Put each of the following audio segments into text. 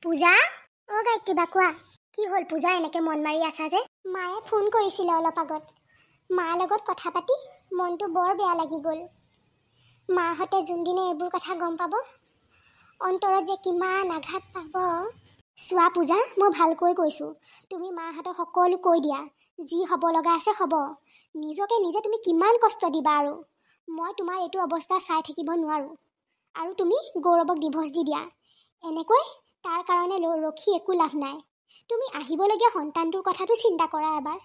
পূজা কিবা কোৱা কি হ'ল পূজা এনেকৈ মন মাৰি আছা যে মায়ে ফোন কৰিছিলে অলপ আগত মাৰ লগত কথা পাতি মনটো বৰ বেয়া লাগি গ'ল মাহঁতে যোনদিনে এইবোৰ কথা গম পাব অন্তৰত যে কিমান আঘাত পাব চোৱা পূজা মই ভালকৈ কৈছোঁ তুমি মাহঁতক সকলো কৈ দিয়া যি হ'ব লগা আছে হ'ব নিজকে নিজে তুমি কিমান কষ্ট দিবা আৰু মই তোমাৰ এইটো অৱস্থা চাই থাকিব নোৱাৰোঁ আৰু তুমি গৌৰৱক ডিভ'ৰ্চ দি দিয়া এনেকৈ তাৰ কাৰণে ৰখি একো লাভ নাই তুমি আহিবলগীয়া সন্তানটোৰ কথাটো চিন্তা কৰা এবাৰ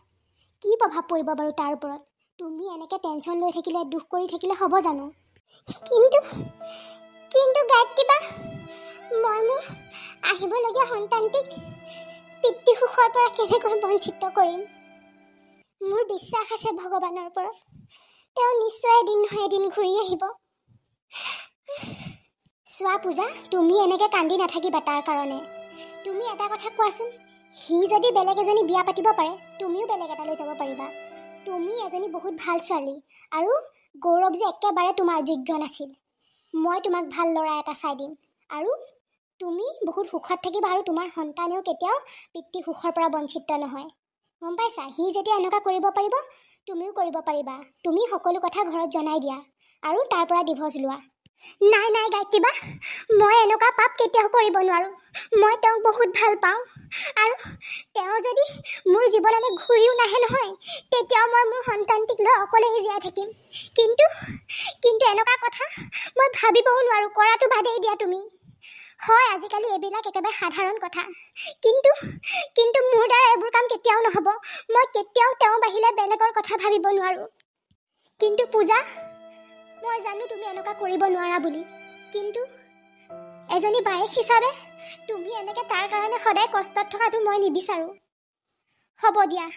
কি প্ৰভাৱ পৰিব বাৰু তাৰ ওপৰত তুমি এনেকৈ টেনশ্যন লৈ থাকিলে দুখ কৰি থাকিলে হ'ব জানো কিন্তু গায়ত্ৰীবা মই মোৰ আহিবলগীয়া সন্তানটিক পিতৃ সুখৰ পৰা কেনেকৈ বঞ্চিত কৰিম মোৰ বিশ্বাস আছে ভগৱানৰ ওপৰত তেওঁ নিশ্চয় এদিন নহয় এদিন ঘূৰি আহিব চোৱা পূজা তুমি এনেকৈ কান্দি নাথাকিবা তাৰ কাৰণে তুমি এটা কথা কোৱাচোন সি যদি বেলেগ এজনী বিয়া পাতিব পাৰে তুমিও বেলেগ এটালৈ যাব পাৰিবা তুমি এজনী বহুত ভাল ছোৱালী আৰু গৌৰৱ যে একেবাৰে তোমাৰ যোগ্য নাছিল মই তোমাক ভাল ল'ৰা এটা চাই দিম আৰু তুমি বহুত সুখত থাকিবা আৰু তোমাৰ সন্তানেও কেতিয়াও পিতৃ সুখৰ পৰা বঞ্চিত নহয় গম পাইছা সি যেতিয়া এনেকুৱা কৰিব পাৰিব তুমিও কৰিব পাৰিবা তুমি সকলো কথা ঘৰত জনাই দিয়া আৰু তাৰ পৰা ডিভ'ৰ্চ লোৱা নাই গায়ত্ৰীবা মই এনেকুৱা পাপ কেতিয়াও কৰিব নোৱাৰোঁ মই তেওঁক বহুত ভাল পাওঁ আৰু তেওঁ যদি মোৰ জীৱনলৈ ঘূৰিও নাহে নহয় তেতিয়াও মই মোৰ সন্তানটিক লৈ অকলেই জীয়াই থাকিম কিন্তু এনেকুৱা কথা মই ভাবিবও নোৱাৰোঁ কৰাটো বাদেই দিয়া তুমি হয় আজিকালি এইবিলাক একেবাৰে সাধাৰণ কথা কিন্তু মোৰ দ্বাৰা এইবোৰ কাম কেতিয়াও নহ'ব মই কেতিয়াও তেওঁৰ বাহিৰে বেলেগৰ কথা ভাবিব নোৱাৰোঁ কিন্তু পূজা মই জানো তুমি এনেকুৱা কৰিব নোৱাৰা বুলি কিন্তু এজনী বায়েক হিচাপে তুমি এনেকৈ তাৰ কাৰণে সদায় কষ্টত থকাটো মই নিবিচাৰোঁ হ'ব দিয়া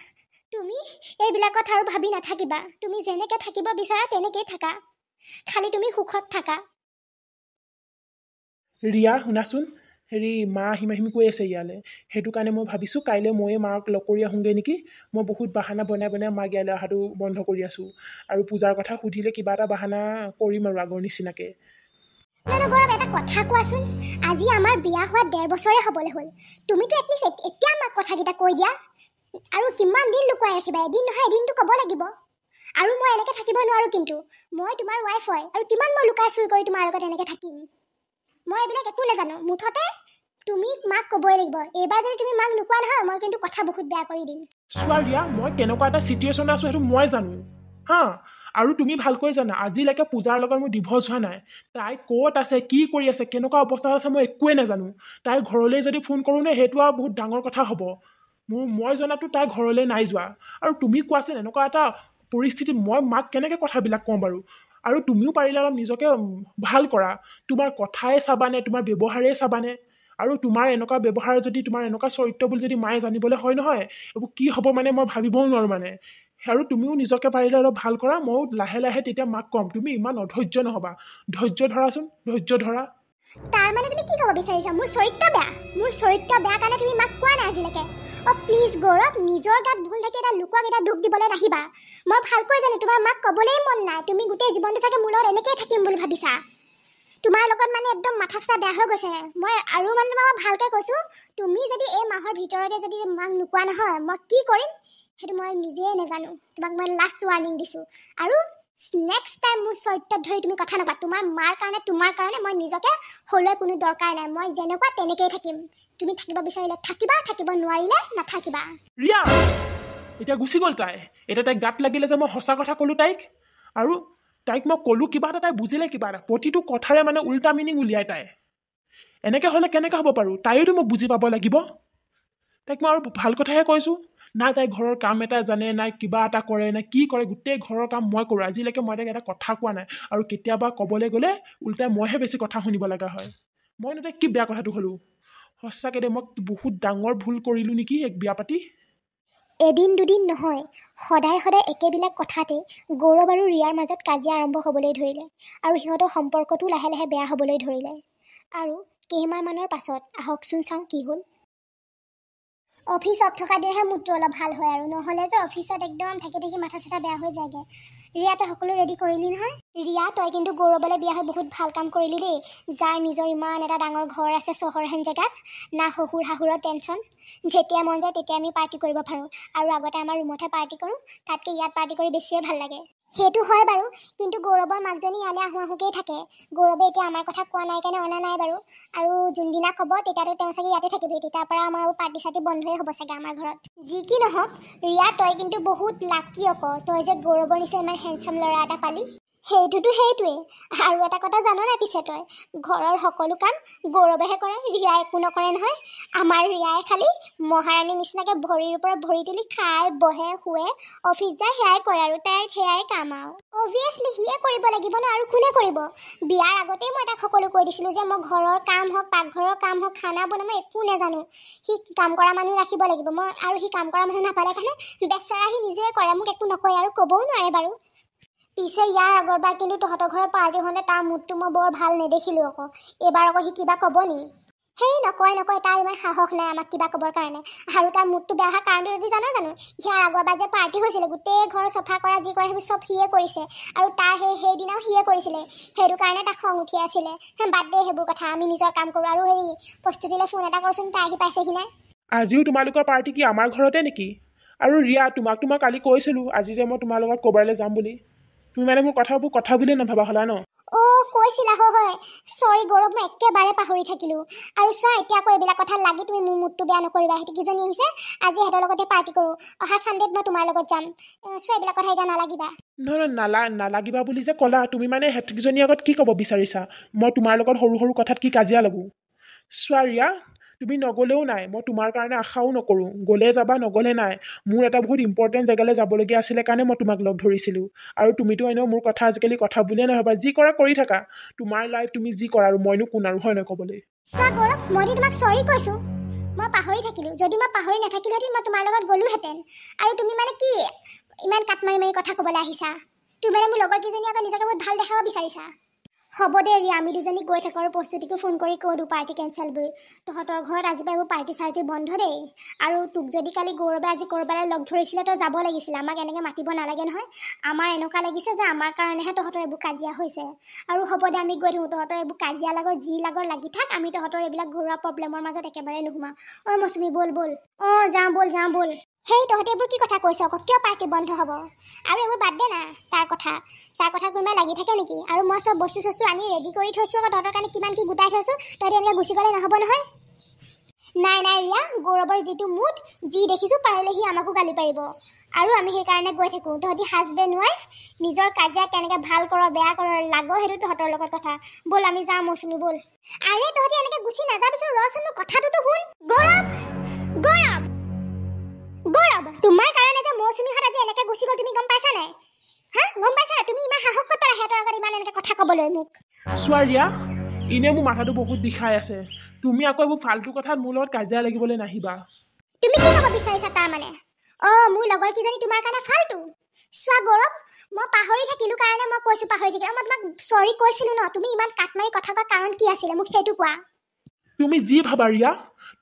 তুমি এইবিলাক কথা আৰু ভাবি নাথাকিবা তুমি যেনেকৈ থাকিব বিচাৰা তেনেকৈয়ে থাকা খালি তুমি সুখত থাকা ৰিয়া শুনাচোন মা আহিম কৈ আছে ইয়ালৈ সেইটো কাৰণে মই ভাবিছোঁ কাইলৈ ময়ে মাক লগ কৰি আহোঁগৈ নেকি মই বহুত বাহানা বনাই মাক ইয়ালৈ অহাটো বন্ধ কৰি আছোঁ আৰু পূজাৰ কথা সুধিলে কিবা এটা বাহানা কৰিম আৰু আগৰ নিচিনাকৈ গৌৰৱ এটা কথা কোৱাচোন আজি আমাৰ বিয়া হোৱা 1.5 বছৰে হ'বলৈ হ'ল তুমিতো এটলিষ্ট এতিয়া আমাক কথাকেইটা কৈ দিয়া আৰু কিমান দিন লুকুৱাই ৰাখিবা এদিন নহয় এদিনটো ক'ব লাগিব আৰু মই এনেকৈ থাকিব নোৱাৰোঁ কিন্তু মই তোমাৰ ৱাইফ হয় আৰু কিমান মই লুকাই চুৰি কৰি তোমাৰ লগত এনেকৈ থাকিম মই এইবিলাক একো নাজানো মুঠতে তুমি মাক ক'বই লাগিব এইবাৰ যদি তুমি মাক নোকোৱা নহয় মই কিন্তু কথা বহুত বেয়া কৰি দিম চোৱা ৰিয়া মই কেনেকুৱা এটা চিটুৱেশ্যন আছোঁ সেইটো মই জানো হা আৰু তুমি ভালকৈ জানা আজিলৈকে পূজাৰ লগত মোৰ ডিভ'ৰ্চ হোৱা নাই তাই ক'ত আছে কি কৰি আছে কেনেকুৱা অৱস্থাত আছে মই একোৱেই নাজানো তাইৰ ঘৰলৈ যদি ফোন কৰোঁ নে সেইটো আৰু বহুত ডাঙৰ কথা হ'ব মই জনাতো তাই ঘৰলৈ নাই যোৱা আৰু তুমি কোৱাচোন এনেকুৱা এটা পৰিস্থিতিত মই মাক কেনেকৈ কথাবিলাক কওঁ বাৰু আৰু তুমিও পাৰিলে অলপ নিজকে ভাল কৰা তোমাৰ কথাই চাবানে তোমাৰ ব্যৱহাৰেই চাবানে আৰু তোমাৰ এনেকুৱা ব্যৱহাৰ যদি তোমাৰ এনেকুৱা চৰিত্ৰ বুলি যদি মায়ে জানিবলৈ হয় নহয় এইবোৰ কি হ'ব মানে মই ভাবিবও নোৱাৰোঁ মানে আৰু তুমিও নিজকে পাৰিলে অলপ ভাল কৰা ময়ো লাহে লাহে তেতিয়া মাক ক'ম তুমি ইমান অধৈৰ্য নহ'বা ধৈৰ্য ধৰাচোন ধৈৰ্য ধৰা তাৰ মানে তুমি কি ক'ব বিচাৰিছা মোৰ চৰিত্ৰ বেয়া কাৰণে তুমি মাক কোৱা নাই আজিলৈকে প্লিজ গৌৰৱ নিজৰ গাত ভুল থাকি এটা লোকক এটা দুখ দিবলৈ নাহিবা মই ভালকৈ জানো তোমাৰ মাক ক'বলৈই মন নাই তুমি গোটেই জীৱনটো চাগে মোৰ লগত এনেকৈয়ে থাকিম বুলি ভাবিছা তোমাৰ লগত মানে একদম মাথা চাথা বেয়া হৈ গৈছে মই আৰু মানে তোমাক ভালকৈ কৈছোঁ তুমি যদি এই মাহৰ ভিতৰতে যদি মাক নোকোৱা নহয় মই কি কৰিম সেইটো মই নিজেই নাজানো তোমাক মই লাষ্ট ৱাৰ্ণিং দিছোঁ আৰু নেক্সট টাইম মোৰ চৰিত্ৰত ধৰি তুমি কথা নাপা তোমাৰ মাৰ কাৰণে তোমাৰ কাৰণে মই নিজকে সৰুৱে কোনো দৰকাৰ নাই মই যেনেকুৱা তেনেকৈয়ে থাকিম তুমি থাকিব বিচাৰিলে থাকিবা থাকিব নোৱাৰিলে নাথাকিবা ৰিয়া এতিয়া গুচি গ'ল তাই এতিয়া তাইক গাত লাগিলে যে মই সঁচা কথা ক'লোঁ তাইক আৰু তাইক মই ক'লোঁ কিবা এটা তাই বুজিলে কিবা এটা প্ৰতিটো কথাৰে মানে উল্টা মিনিং উলিয়াই তাই এনেকৈ হ'লে কেনেকৈ হ'ব পাৰোঁ তাইয়োতো মোক বুজি পাব লাগিব তাইক মই আৰু ভাল কথাহে কৈছোঁ নাই তাই ঘৰৰ কাম এটা জানে নাই কিবা এটা কৰে নাই কি কৰে গোটেই ঘৰৰ কাম মই কৰোঁ আজিলৈকে মই তাইক এটা কথা কোৱা নাই আৰু কেতিয়াবা ক'বলৈ গ'লে উল্টাই মইহে বেছি কথা শুনিব লগা হয় মইনো তাইক কি বেয়া কথাটো হ'লোঁ সঁচাকৈ দে মই বহুত ডাঙৰ ভুল কৰিলোঁ নেকি এক বিয়া পাতি এদিন দুদিন নহয় সদায় একেবিলাক কথাতে গৌৰৱ আৰু ৰিয়াৰ মাজত কাজিয়া আৰম্ভ হ'বলৈ ধৰিলে আৰু সিহঁতৰ সম্পৰ্কটো লাহে লাহে বেয়া হ'বলৈ ধৰিলে আৰু কেইমাহমানৰ পাছত আহকচোন চাওঁ কি হ'ল অফিচত থকা দিনহে মুডটো অলপ ভাল হয় আৰু নহ'লে যে অফিচত একদম থাকি থাকি মাথা চাথা বেয়া হৈ যায়গৈ। ৰিয়া তই সকলো ৰেডি কৰিলি নহয়? ৰিয়া তই কিন্তু গৌৰৱলৈ বিয়া হৈ বহুত ভাল কাম কৰিলি দেই। যাৰ নিজৰ ইমান এটা ডাঙৰ ঘৰ আছে চহৰহেন জেগাত, না শহুৰ শাহুৰৰ টেনশ্যন, যেতিয়া মন যায় তেতিয়া আমি পাৰ্টি কৰিব পাৰোঁ। আৰু আগতে আমাৰ ৰুমতহে পাৰ্টি কৰোঁ, তাতকৈ ইয়াত পাৰ্টি কৰি বেছিয়ে ভাল লাগে। সেইটো হয় বাৰু, কিন্তু গৌৰৱৰ মাকজনী ইয়ালৈ আহোঁ আহোঁকেই থাকে। গৌৰৱে এতিয়া আমাৰ কথা কোৱা নাই কাৰণে অনা নাই বাৰু। আৰু যোনদিনা ক'ব তেতিয়াতো তেওঁ চাগে ইয়াতে থাকিবি, তেতিয়াৰ পৰা আমাৰ পাৰ্টি চাৰ্টি বন্ধই হ'ব চাগে আমাৰ ঘৰত। যি কি নহওক ৰিয়া তই কিন্তু বহুত লাকি আকৌ, তই যে গৌৰৱৰ নিচিনা ইমান হেণ্ডচাম ল'ৰা এটা পালি। সেইটোৱেই। আৰু এটা কথা জান নাই পিছে তই, ঘৰৰ সকলো কাম গৌৰৱেহে কৰে, ৰিয়াই একো নকৰে নহয়। আমাৰ ৰিয়াই খালি মহাৰাণীৰ নিচিনাকৈ ভৰিৰ ওপৰত ভৰি তুলি খাই বহে শুৱে, অফিচ যায়, সেয়াই কৰে আৰু তাইৰ সেয়াই কাম আৰু। অভিয়াছলি সিয়ে কৰিব লাগিব ন, আৰু কোনে কৰিব? বিয়াৰ আগতেই মই তাক সকলো কৈ দিছিলোঁ যে মই ঘৰৰ কাম হওক, পাকঘৰৰ কাম হওক, খানা বনাব মই একো নাজানো। সি কাম কৰা মানুহ ৰাখিব লাগিব মই, আৰু সি কাম কৰা মানুহ নাপালে কাৰণে বেচেৰা সি নিজে কৰে, মোক একো নকয় আৰু ক'বও নোৱাৰে বাৰু। পিছে ইয়াৰ আগৰবাৰ কিন্তু তহঁতৰ ঘৰৰ পাৰ্টি হওঁতে তাৰ মুডটো মই বৰ ভাল নেদেখিলোঁ আকৌ। এইবাৰ আকৌ সি কিবা ক'ব নি? সেই নকয়, তাৰ ইমান সাহস নাই আমাক কিবা ক'বৰ কাৰণে। আৰু তাৰ মুডটো বেয়া হোৱাৰ কাৰণটো যদি জানো ইয়াৰ আগৰবাৰ যে পাৰ্টি হৈছিলে, গোটেই ঘৰ চফা কৰা যি কৰা সেইবোৰ চব সিয়ে কৰিছে, আৰু তাৰ সেইদিনাও সিয়ে কৰিছিলে। সেইটো কাৰণে তাক খং উঠি আছিলে। বাদ দে সেইবোৰ কথা, আমি নিজৰ কাম কৰোঁ। আৰু সেই প্ৰস্তুতিলৈ ফোন এটা কৰচোন, তাই আহি পাইছেহি নাই? আজিও তোমালোকৰ পাৰ্টি কি আমাৰ ঘৰতে নেকি? আৰু ৰিয়া তোমাকতো মই কালি কৈছিলোঁ আজি যে মই তোমাৰ লগত ক'ৰবালৈ যাম বুলি। তুমি মানে মোৰ কথাবোৰ কথা বুলিয়ে নাভাবা হ'লা ন? কৈছিলা হয়। চৰি গৌৰৱ, মই একেবাৰে পাহৰি থাকিলোঁ। আৰু চোৱা এতিয়া আকৌ এইবিলাক কথা লাগি তুমি মোৰ মুডটো বেয়া নকৰিবা। সিহঁতি কিজনী আহিছে, আজি সিহঁতৰ লগতে পাৰ্টি কৰোঁ। অহা ছানডেত মই তোমাৰ লগত যাম। চোৱা এইবিলাক কথা এতিয়া নালাগিবা। নহয় নালাগিবা বুলি যে ক'লা, তুমি মানে সিহঁতকেইজনীৰ আগত কি ক'ব বিচাৰিছা? মই তোমাৰ লগত সৰু সৰু কথাত কি কাজিয়া লাগোঁ? চোৱা ৰিয়া, তুমি নগ'লেও নাই, মই তোমাৰ কাৰণে আশাও নকৰোঁ। গ'লে যাবা, নগ'লে নাই। মোৰ এটা বহুত ইম্পৰ্টেণ্ট জেগালৈ যাবলগীয়া আছিলে কাৰণে মই তোমাক লগ ধৰিছিলোঁ। আৰু তুমিতো এনেও মোৰ কথা আজিকালি কথা বুলিয়ে নাভাবা, যি কৰা কৰি থাকা। তোমাৰ লাইফ তুমি যি কৰা, আৰু মইনো কোন আৰু, হয় নহয় ক'বলৈ? চোৱা গৌৰৱ, মইতো তোমাক চৰি কৈছোঁ। মই পাহৰি থাকিলোঁ। যদি মই পাহৰি নাথাকিলোহেঁতেন মই তোমাৰ লগত গ'লোহেঁতেন। আৰু তুমি মানে কি ইমান কাট মাৰি কথা ক'বলৈ আহিছা? তুমি মানে মোৰ লগৰ কেইজনী আকৌ নিজকে বহুত ভাল দেখাব বিচাৰিছা? হ'ব দে ৰিয়া, আমি দুজনী গৈ থাকোঁ। আৰু প্ৰস্তুতিকো ফোন কৰি কৈ দিওঁ পাৰ্টি কেঞ্চেল বুলি। তহঁতৰ ঘৰত আজি পৰা এইবোৰ পাৰ্টি চাৰ্টি বন্ধ দেই। আৰু তোক যদি কালি গৌৰৱে আজি ক'ৰবালৈ লগ ধৰিছিলে তই যাব লাগিছিলে, আমাক এনেকৈ মাতিব নালাগে নহয়। আমাৰ এনেকুৱা লাগিছে যে আমাৰ কাৰণেহে তহঁতৰ এইবোৰ কাজিয়া হৈছে। আৰু হ'ব দে আমি গৈ থাকোঁ, তহঁতৰ এইবোৰ কাজিয়া লাগৰ যি লাগৰ লাগি থাক, আমি তহঁতৰ এইবিলাক ঘৰুৱা প্ৰব্লেমৰ মাজত একেবাৰে নোসোমাওঁ। মৌচুমী ব'ল যাওঁ ব'ল। সেই তহঁতে এইবোৰ কি কথা কৈছ আকৌ? কিয় পাৰ্টি বন্ধ হ'ব? আৰু এইবোৰ বাদ দে না, তাৰ কথা কোনোবাই লাগি থাকে নেকি? আৰু মই চব বস্তু চস্তু আনি ৰেডি কৰি থৈছোঁ আকৌ, তহঁতৰ কাৰণে কিমান কি গোটাই থৈছোঁ। তহঁতে এনেকৈ গুচি গ'লে নহ'ব নহয়। নাই ৰিয়া, গৌৰৱৰ যিটো মুড, যি দেখিছোঁ পাৰিলে সি আমাকো গালি পাৰিব। আৰু আমি সেইকাৰণে গৈ থাকোঁ। তহঁতি হাজবেণ্ড ৱাইফ নিজৰ কাজিয়া কেনেকৈ ভাল কৰ বেয়া কৰ লাগ, সেইটো তহঁতৰ লগত কথা। ব'ল আমি যাওঁ মৌচুমী ব'ল। আৰে তহঁতি এনেকৈ গুচি নাযাবিচোন, ৰচোন মোৰ কথাটোতো শুন। গৌৰৱ, তোমাৰ কাৰণে যে মৌচুমীহঁত আজি এনেকৈ গুচি গ'ল, তুমি গম পাইছা নাই? গম পাইছা? তুমি ইমান সাহস ক'ত পালা সিহঁতৰ আগত ইমান এনেকৈ কথা ক'বলৈ মোক? চোৱা ৰিয়া, এনেই মোৰ মাথাটো বহুত বিষাই আছে। তুমি আকৌ এইবোৰ ফাল্টু কথাত মোৰ লগত কাজিয়া লাগিবলৈ নাহিবা। তুমি কি ক'ব বিচাৰিছা তাৰ মানে? মোৰ লগৰ কেইজনী তোমাৰ কাৰণে ফাল্টু? চোৱা গৌৰৱ, মই পাহৰি থাকিলোঁ কাৰণে মই কৈছোঁ পাহৰি থাকিলোঁ। মই তোমাক চৰি কৈছিলোঁ ন, তুমি ইমান কাট মাৰি কথা কোৱাৰ কাৰণ কি আছিলে মোক সেইটো কোৱা। তুমি যি ভাবা ৰিয়া,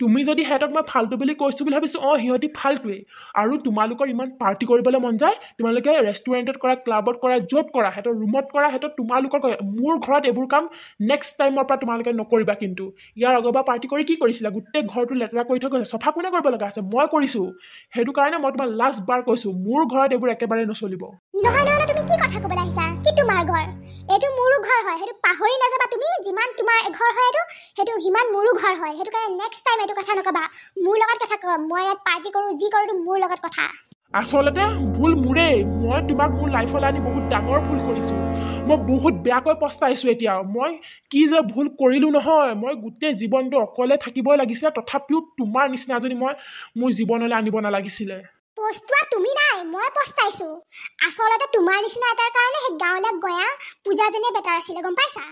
তুমি যদি সিহঁতক মই ফাল্টু বুলি কৈছোঁ বুলি ভাবিছোঁ, সিহঁতি ফাল্টুৱেই। আৰু তোমালোকৰ ইমান পাৰ্টি কৰিবলৈ মন যায়, তোমালোকে ৰেষ্টুৰেণ্টত কৰা, ক্লাবত কৰা, য'ত কৰা, সিহঁতৰ ৰুমত কৰা, তোমালোকৰ মোৰ ঘৰত এইবোৰ কাম নেক্সট টাইমৰ পৰা তোমালোকে নকৰিবা। কিন্তু ইয়াৰ আগৰবাৰ পাৰ্টি কৰি কি কৰিছিলা? গোটেই ঘৰটো লেতেৰা কৰি থৈ গৈছে। চফা কোনে কৰিব লগা আছে? মই কৰিছোঁ। সেইটো কাৰণে মই তোমাক লাষ্ট বাৰ কৈছোঁ, মোৰ ঘৰত এইবোৰ একেবাৰে নচলিব। নহয়, তুমি কি কথা ক'বলৈ আহিছা? কি তোমাৰ ঘৰ? এইটো মোৰো ঘৰ হয়, সেইটো পাহৰি নাযাবা তুমি। যিমান তোমাৰ ঘৰ হয় সেইটো সিমান মোৰো ঘৰ হয়। সেইটো কাৰণে নেক্সট টাইম এইটো কথা নক'বা। মোৰ লগত কথা ক'বা। মই ইয়াত পাৰ্টি কৰোঁ, যি কৰোঁ এইটো মোৰ লগত কথা। আচলতে ভুল মোৰেই। মই তোমাক মোৰ লাইফলৈ আনি বহুত ডাঙৰ ভুল কৰিছোঁ। মই বহুত বেয়াকৈ পস্তাইছোঁ এতিয়া। মই কি যে ভুল কৰিলোঁ নহয়। মই গোটেই জীৱনটো অকলে থাকিবই লাগিছিলে, তথাপিও তোমাৰ নিচিনা এজনী মই মোৰ জীৱনলৈ আনিব নালাগিছিলে। পস্তোৱা তুমি নাই, মই পস্তাইছোঁ। আচলতে তোমাৰ নিচিনা এটাৰ কাৰণে সেই গাঁৱলৈ গঞা পূজাজনীয়ে বেটাৰ আছিলে, গম পাইছা?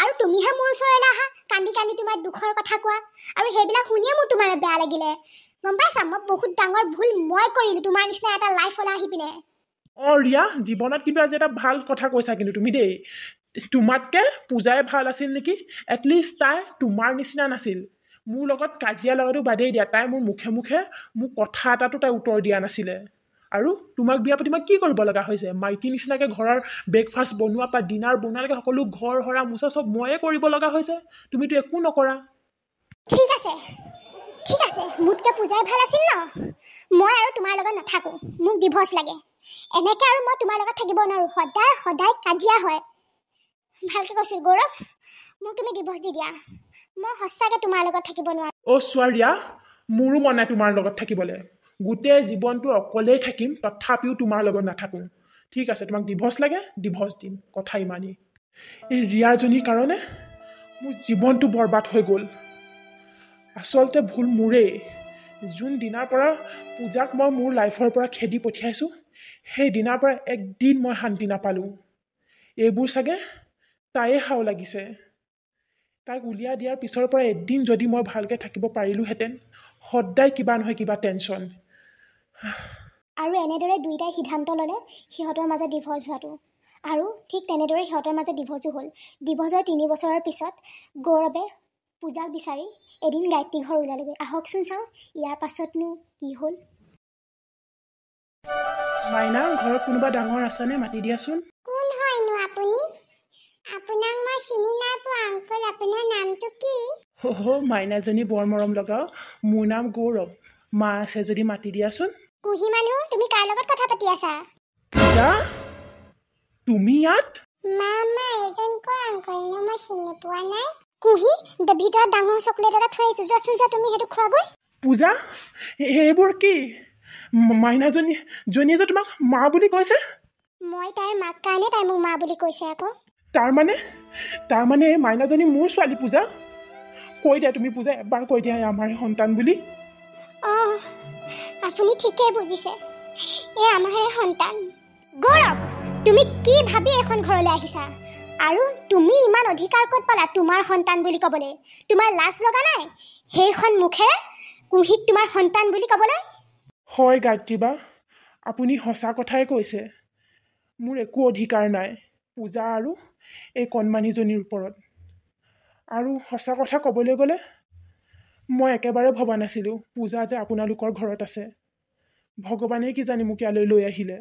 আৰু তুমিহে মোৰ ওচৰলৈ আহা, কান্দি তোমাৰ দুখৰ কথা কোৱা। আৰু সেইবিলাক শুনিয়ে মোৰ তোমাৰ বেয়া লাগিলে, গম পাইছা? মই বহুত ডাঙৰ ভুল মই কৰিলোঁ তোমাৰ নিচিনা এটা লাইফলৈ আহি পিনে। ৰিয়া, জীৱনত কিন্তু আজি এটা ভাল কথা কৈছা কিন্তু তুমি দেই। তোমাতকে পূজাই ভাল আছিল নেকি? এটলিষ্ট তাই তোমাৰ নিচিনা নাছিল। মোৰ লগত কাজিয়া লগাটো বাদেই দিয়া, তাই মোৰ মুখে মুখে মোক কথা এটাতো তাই উত্তৰ দিয়া নাছিলে। আৰু তোমাক বিয়া পাতি মই কি কৰিব লগা হৈছে? মাইকী নিচিনাকৈ ঘৰৰ ব্ৰেকফাষ্ট বনোৱা পৰা ডিনাৰ বনোৱালৈকে সকলো ঘৰ সৰা মোচা চব ময়ে কৰিব লগা হৈছে, তুমিতো একো নকৰা। ঠিক আছে ঠিক আছে, মোতকৈ পূজাই ভাল আছিল ন? মই আৰু তোমাৰ লগত নাথাকোঁ, মোক ডিভৰ্চ লাগে। এনেকৈ আৰু মই তোমাৰ লগত থাকিব নোৱাৰোঁ, সদায় সদায় কাজিয়া হয়। ভালকৈ কৈছোঁ গৌৰৱ, মোক তুমি ডিভৰ্চ দি দিয়া। মই সঁচাকৈ তোমাৰ লগত থাকিব নোৱাৰোঁ। অ' ছোৱালীয়া, মোৰো মন নাই তোমাৰ লগত থাকিবলৈ। গোটেই জীৱনটো অকলেই থাকিম, তথাপিও তোমাৰ লগত নাথাকোঁ। ঠিক আছে, তোমাক ডিভৰ্চ লাগে, ডিভৰ্চ দিম, কথা ইমানেই। এই ৰিয়াজনীৰ কাৰণে মোৰ জীৱনটো বৰবাদ হৈ গ'ল। আচলতে ভুল মোৰেই। যোন দিনাৰ পৰা পূজাক মই মোৰ লাইফৰ পৰা খেদি পঠিয়াইছোঁ, সেই দিনাৰ পৰা একদিন মই শান্তি নাপালোঁ। এইবোৰ চাগে তাইয়ে হাও লাগিছে। তাইক উলিয়াই দিয়াৰ পিছৰ পৰা এদিন যদি মই ভালকৈ থাকিব পাৰিলোহেঁতেন। সদায় কিবা নহয় কিবা টেনশ্যন। আৰু এনেদৰে দুয়োটাই সিদ্ধান্ত ল'লে সিহঁতৰ মাজত ডিভৰ্চ হোৱাটো। আৰু ঠিক তেনেদৰে সিহঁতৰ মাজত ডিভৰ্চো হ'ল। ডিভৰ্চৰ 3 বছৰৰ পিছত গৌৰৱে পূজাক বিচাৰি এদিন গায়ত্ৰী ঘৰ ওলালেগৈ। আহকচোন চাওঁ ইয়াৰ পাছতনো কি হ'ল। মাইনা, ঘৰত কোনোবা ডাঙৰ আছেনে? মাতি দিয়াচোন। কোন হয়নো আপুনি? আপোনাক মই চিনি নাই পোৱা আংকল, আপোনাৰ নামটো কি? মাইনাজনী বৰ মৰম লগাও। মোৰ নাম গৌৰৱ। মা আছে যদি মাতি দিয়াচোন। কুহি মানুহ, তুমি কাৰ লগত কথা পাতি আছা? পূজা, তুমি ইয়াত? মামা এজন ক আংকল, মই চিনি পোৱা নাই। কুহি, ভিতৰত ডাঙৰ চকলেট এটা থৈ আহিছোঁ, যোৱাচোন যোৱা, তুমি সেইটো খোৱাগৈ। পূজা, এইবোৰ কি? মাইনাজনীয়ে যে তোমাক মা বুলি কৈছে? মই তাইৰ মাক কাৰণে তাই মোক মা বুলি কৈছে আকৌ। তাৰমানে এই মাইনাজনী মোৰ ছোৱালী পূজা? কৈ দিয়া তুমি পূজা, এবাৰ কৈ দিয়া আমাৰ সন্তান বুলি। অঁ, আপুনি ঠিকেই বুজিছে, এই আমাৰে সন্তান। গৌৰৱ, তুমি কি ভাবি এখন ঘৰলৈ আহিছা? আৰু তুমি ইমান অধিকাৰ ক'ত পালা তোমাৰ সন্তান বুলি ক'বলৈ? তোমাৰ লাজ লগা নাই সেইখন মুখেৰে কুহিক তোমাৰ সন্তান বুলি ক'বলৈ? হয় গায়ত্ৰী বা, আপুনি সঁচা কথাই কৈছে। মোৰ একো অধিকাৰ নাই পূজা আৰু এই কণমানিজনীৰ ওপৰত। আৰু সঁচা কথা ক'বলৈ গ'লে মই একেবাৰে ভবা নাছিলোঁ পূজা যে আপোনালোকৰ ঘৰত আছে। ভগৱানে কি জানি মোক ইয়ালৈ লৈ আহিলে।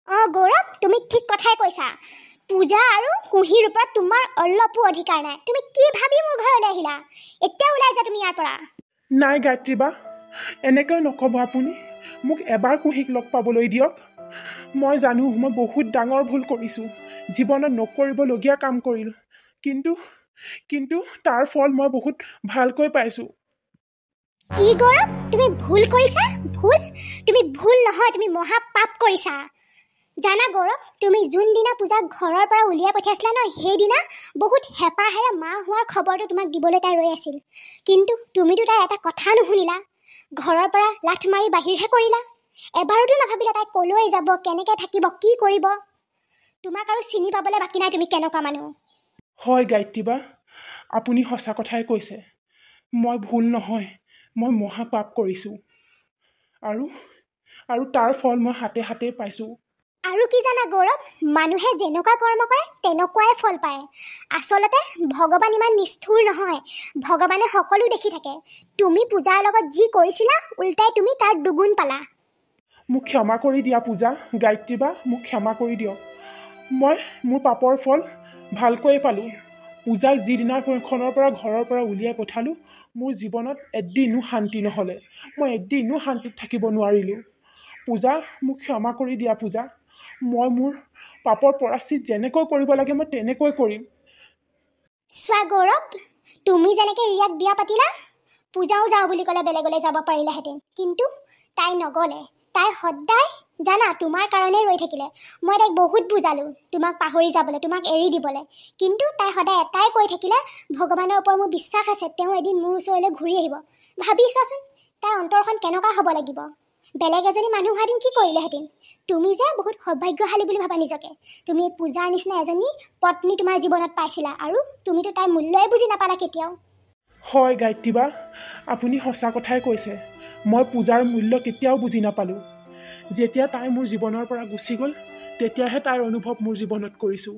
অঁ গৌৰৱ, তুমি ঠিক কথাই কৈছা। পূজা আৰু কুহিৰ ওপৰত তোমাৰ অলপো অধিকাৰ নাই। তুমি কি ভাবি মোৰ ঘৰলৈ আহিলা? এতিয়া ওলাই যা তুমি ইয়াৰ পৰা। নাই গায়ত্ৰী বা, এনেকৈ নক'ব আপুনি। মোক এবাৰ কুহিক লগ পাবলৈ দিয়ক। মই জানো মই বহুত ডাঙৰ ভুল কৰিছোঁ, জীৱনত নকৰিবলগীয়া কাম কৰিলোঁ, কিন্তু তাৰ ফল মই বহুত ভালকৈ পাইছোঁ। কি গৌৰৱ, তুমি ভুল কৰিছা? তুমি ভুল নহয়, তুমি মহা পাপ কৰিছা। জানা গৌৰৱ, তুমি যোনদিনা পূজাক ঘৰৰ পৰা উলিয়াই পঠিয়াইছিলা ন, সেইদিনা বহুত হেঁপাহেৰে মা হোৱাৰ খবৰটো তোমাক দিবলৈ তাই ৰৈ আছিল। কিন্তু তুমিতো তাই এটা কথা নুশুনিলা, ঘৰৰ পৰা লাথ মাৰি বাহিৰহে কৰিলা। এবাৰোতো নাভাবিলা তাই ক'লৈ যাব, কেনেকৈ থাকিব, কি কৰিব? তোমাক আৰু চিনি পাবলৈ বাকী নাই তুমি কেনেকুৱা মানুহ। হয় গায়ত্ৰী বা, আপুনি সঁচা কথাই কৈছে। মই ভুল নহয়, মই মহা পাপ কৰিছোঁ। আৰু তাৰ ফল মই হাতে হাতে পাইছোঁ। আৰু কি জানা গৌৰৱ, মানুহে যেনেকুৱা কৰ্ম কৰে তেনেকুৱাই ফল পায়। আচলতে ভগৱান ইমান নিষ্ঠুৰ নহয়, ভগৱানে সকলো দেখি থাকে। তুমি পূজাৰ লগত যি কৰিছিলা, উল্টাই তুমি তাৰ দুগুণ পালা। মোক ক্ষমা কৰি দিয়া পূজা, গায়ত্ৰী বা মোক ক্ষমা কৰি দিয়ক। মই মোৰ পাপৰ ফল ভালকৈ পালোঁ। পূজাক যিদিনাখনৰ পৰা ঘৰৰ পৰা উলিয়াই পঠালোঁ, মোৰ জীৱনত এদিনো শান্তি নহ'লে। মই এদিনো শান্তিত থাকিব নোৱাৰিলোঁ। পূজা, মোক ক্ষমা কৰি দিয়া পূজা। মই মোৰ পাপৰ প্ৰায়শ্চিত্ত যেনেকৈ কৰিব লাগে মই তেনেকৈ কৰিম। চোৱা গৌৰৱ, তুমি যেনেকৈ ৰিয়াক বিয়া পাতিলা, পূজাও যাওঁ বুলি ক'লে বেলেগলৈ যাব পাৰিলাহেঁতেন, কিন্তু তাই নগ'লে। তাই সদায় জানা তোমাৰ কাৰণেই ৰৈ থাকিলে। মই তাইক বহুত বুজালোঁ তোমাক পাহৰি যাবলৈ, তোমাক এৰি দিবলৈ, কিন্তু তাই সদায় এটাই কৈ থাকিলে, ভগৱানৰ ওপৰত মোৰ বিশ্বাস আছে, তেওঁ এদিন মোৰ ওচৰলৈ ঘূৰি আহিব। ভাবি চোৱাচোন তাইৰ অন্তৰখন কেনেকুৱা হ'ব লাগিব। বেলেগ এজনী মানুহ হোৱাহেঁতেন কি কৰিলেহেঁতেন? তুমি যে বহুত সৌভাগ্যশালী বুলি ভাবা নিজকে। তুমি পূজাৰ নিচিনা এজনী পত্নী তোমাৰ জীৱনত পাইছিলা, আৰু তুমিতো তাইৰ মূল্যই বুজি নাপালা কেতিয়াও। হয় গায়ত্ৰী বা, আপুনি সঁচা কথাই কৈছে। মই পূজাৰ মূল্য কেতিয়াও বুজি নাপালোঁ। যেতিয়া তাই মোৰ জীৱনৰ পৰা গুচি গ'ল, তেতিয়াহে তাইৰ অনুভৱ মোৰ জীৱনত কৰিছোঁ।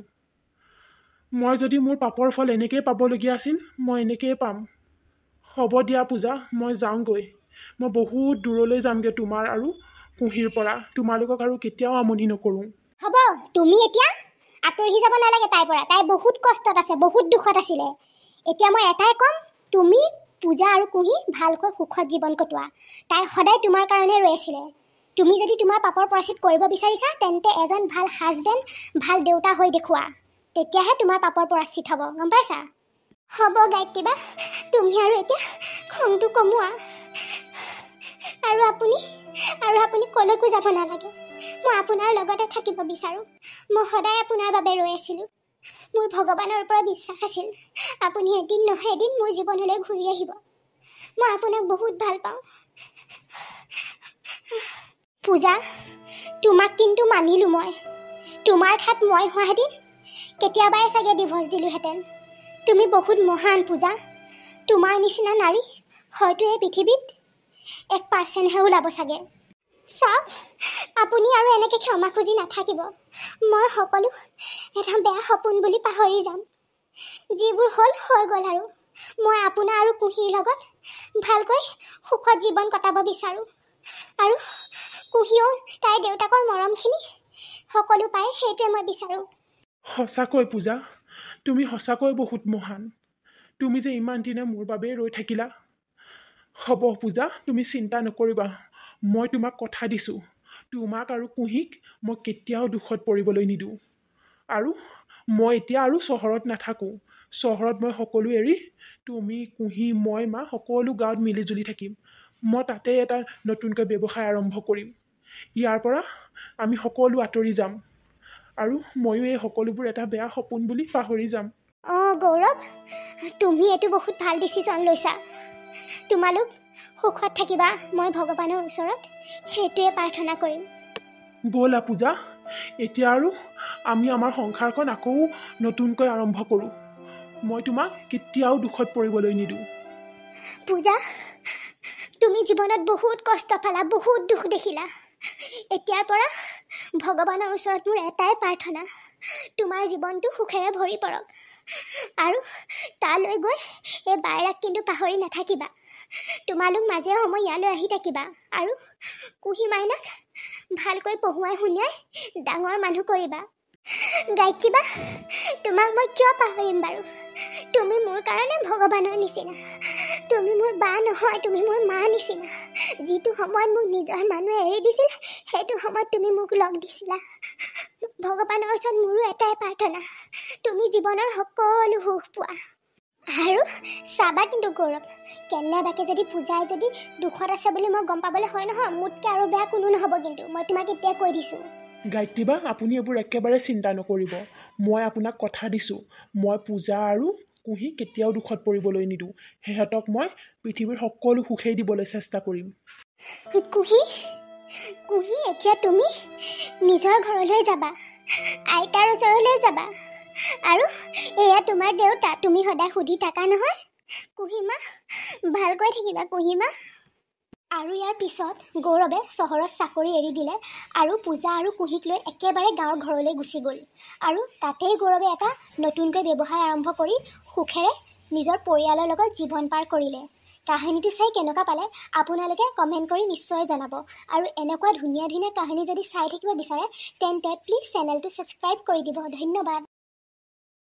মই যদি মোৰ পাপৰ ফল এনেকৈয়ে পাবলগীয়া আছিল, মই এনেকৈয়ে পাম। হ'ব দিয়া পূজা, মই যাওঁগৈ। মই বহুত দূৰলৈ যামগৈ তোমাৰ আৰু কুঁহিৰ পৰা। তোমালোকক আৰু কেতিয়াও আমনি নকৰোঁ। হ'ব, তুমি এতিয়া আঁতৰি যাব নালাগে তাইৰ পৰা। তাই বহুত কষ্টত আছে, বহুত দুখত আছিলে। এতিয়া মই এটাই ক'ম, তুমি পূজা আৰু কুঁহি ভালকৈ সুখত জীৱন কটোৱা। তাই সদায় তোমাৰ কাৰণে ৰৈ আছিলে। তুমি যদি তোমাৰ পাপৰ প্ৰায়শ্চিত কৰিব বিচাৰিছা, তেন্তে এজন ভাল হাজবেণ্ড, ভাল দেউতা হৈ দেখুওৱা। তেতিয়াহে তোমাৰ পাপৰ প্ৰায়শ্চিত হ'ব, গম পাইছা? হ'ব গায়ত্ৰীবা, তুমি আৰু এতিয়া খংটো কমোৱা। আৰু আপুনি কলৈকো যাব নালাগে। মই আপোনাৰ লগতে থাকিব বিচাৰোঁ। মই সদায় আপোনাৰ বাবে ৰৈ আছিলোঁ। মোৰ ভগৱানৰ ওপৰত বিশ্বাস আছিল, আপুনি এদিন নহয় এদিন মোৰ জীৱনলৈ ঘূৰি আহিব। মই আপোনাক বহুত ভাল পাওঁ। পূজা, তোমাক কিন্তু মানিলোঁ মই। তোমাৰ ঠাইত মই হোৱাহেঁতেন কেতিয়াবাই চাগে ডিভৰ্চ দিলোঁহেঁতেন। তুমি বহুত মহান পূজা। তোমাৰ নিচিনা নাৰী হয়তো এই পৃথিৱীত 1%হে ওলাব চাগে। চাওক, আপুনি আৰু এনেকৈ ক্ষমা খুজি নাথাকিব। মই সকলো এটা বেয়া সপোন বুলি পাহৰি যাম। যিবোৰ হ'ল হৈ গ'ল আৰু। মই আপোনাৰ আৰু কুঁহিৰ লগত ভালকৈ সুখত জীৱন কটাব বিচাৰোঁ। আৰু কুঁহিও তাইৰ দেউতাকৰ মৰমখিনি সকলো পায়, সেইটোৱে মই বিচাৰোঁ। সঁচাকৈ পূজা, তুমি সঁচাকৈ বহুত মহান। তুমি যে ইমান দিনে মোৰ বাবেই ৰৈ থাকিলা। হ'ব পূজা, তুমি চিন্তা নকৰিবা। মই তোমাক কথা দিছোঁ, তোমাক আৰু কুঁহিক মই কেতিয়াও দুখত পৰিবলৈ নিদিওঁ। আৰু মই এতিয়া আৰু চহৰত নাথাকোঁ। চহৰত মই সকলো এৰি তুমি, কুঁহি, মই, মা সকলো গাঁৱত মিলিজুলি থাকিম। মই তাতে এটা নতুনকৈ ব্যৱসায় আৰম্ভ কৰিম। ইয়াৰ পৰা আমি সকলো আঁতৰি যাম। আৰু ময়ো এই সকলোবোৰ এটা বেয়া সপোন বুলি পাহৰি যাম। গৌৰৱ, তুমি এইটো বহুত ভাল ডিচিশ্যন লৈছা। তোমালোক সুখত থাকিবা। মই ভগৱানৰ ওচৰত সেইটোৱে প্ৰাৰ্থনা কৰিম। ব'লা পূজা, এতিয়া আৰু আমি আমাৰ সংসাৰখন আকৌ নতুনকৈ আৰম্ভ কৰোঁ। মই তোমাক কেতিয়াও দুখত পৰিবলৈ নিদিওঁ। পূজা, তুমি জীৱনত বহুত কষ্ট পালা, বহুত দুখ দেখিলা। এতিয়াৰ পৰা ভগৱানৰ ওচৰত মোৰ এটাই প্ৰাৰ্থনা, তোমাৰ জীৱনটো সুখেৰে ভৰি পৰক। আৰু তালৈ গৈ এই বাইৰাক কিন্তু পাহৰি নাথাকিবা। তোমালোক মাজে সময়ে ইয়ালৈ আহি থাকিবা। আৰু কুঁহি মাইনাক ভালকৈ পঢ়ুৱাই শুনিয়াই ডাঙৰ মানুহ কৰিবা। গায়ত্ৰীবা, তোমাক মই কিয় পাহৰিম বাৰু? তুমি মোৰ কাৰণে ভগৱানৰ নিচিনা। তুমি মোৰ বা নহয়, তুমি মোৰ মা নিচিনা। যিটো সময়ত মোক নিজৰ মানুহে এৰি দিছিল, সেইটো সময়ত তুমি মোক লগ দিছিলা। ভগৱানৰ ওচৰত মোৰো এটাই প্ৰাৰ্থনা, তুমি জীৱনৰ সকলো সুখ পোৱা। আৰু চাবা কিন্তু গৌৰৱ, কেনেবাকৈ যদি পূজাই যদি দুখত আছে বুলি মই গম পাবলৈ হয় নহয়, মোতকৈ আৰু বেয়া কোনো নহ'ব কিন্তু। মই তোমাক এতিয়া কৈ দিছোঁ। গায়ত্ৰীবা, আপুনি এইবোৰ একেবাৰে চিন্তা নকৰিব। মই আপোনাক কথা দিছোঁ, মই পূজা আৰু কুঁহি কেতিয়াও দুখত পৰিবলৈ নিদিওঁ। সিহঁতক মই পৃথিৱীৰ সকলো সুখেই দিবলৈ চেষ্টা কৰিম। কুঁহি, এতিয়া তুমি নিজৰ ঘৰলৈ যাবা, আইতাৰ ওচৰলৈ যাবা। আৰু এয়া তোমাৰ দেউতা, তুমি সদায় সুধি থাকা নহয়। কুঁহিমা, ভালকৈ থাকিবা কুঁহিমা। আৰু ইয়াৰ পিছত গৌৰৱে চহৰত চাকৰি এৰি দিলে আৰু পূজা আৰু কুঁহিক লৈ একেবাৰে গাঁৱৰ ঘৰলৈ গুচি গ'ল। আৰু তাতেই গৌৰৱে এটা নতুনকৈ ব্যৱসায় আৰম্ভ কৰি সুখেৰে নিজৰ পৰিয়ালৰ লগত জীৱন পাৰ কৰিলে। কাহিনীটো চাই কেনেকুৱা পালে আপোনালোকে কমেণ্ট কৰি নিশ্চয় জনাব। আৰু এনেকুৱা ধুনীয়া ধুনীয়া কাহিনী যদি চাই থাকিব বিচাৰে, তেন্তে প্লিজ চেনেলটো ছাবস্ক্ৰাইব কৰি দিব। ধন্যবাদ।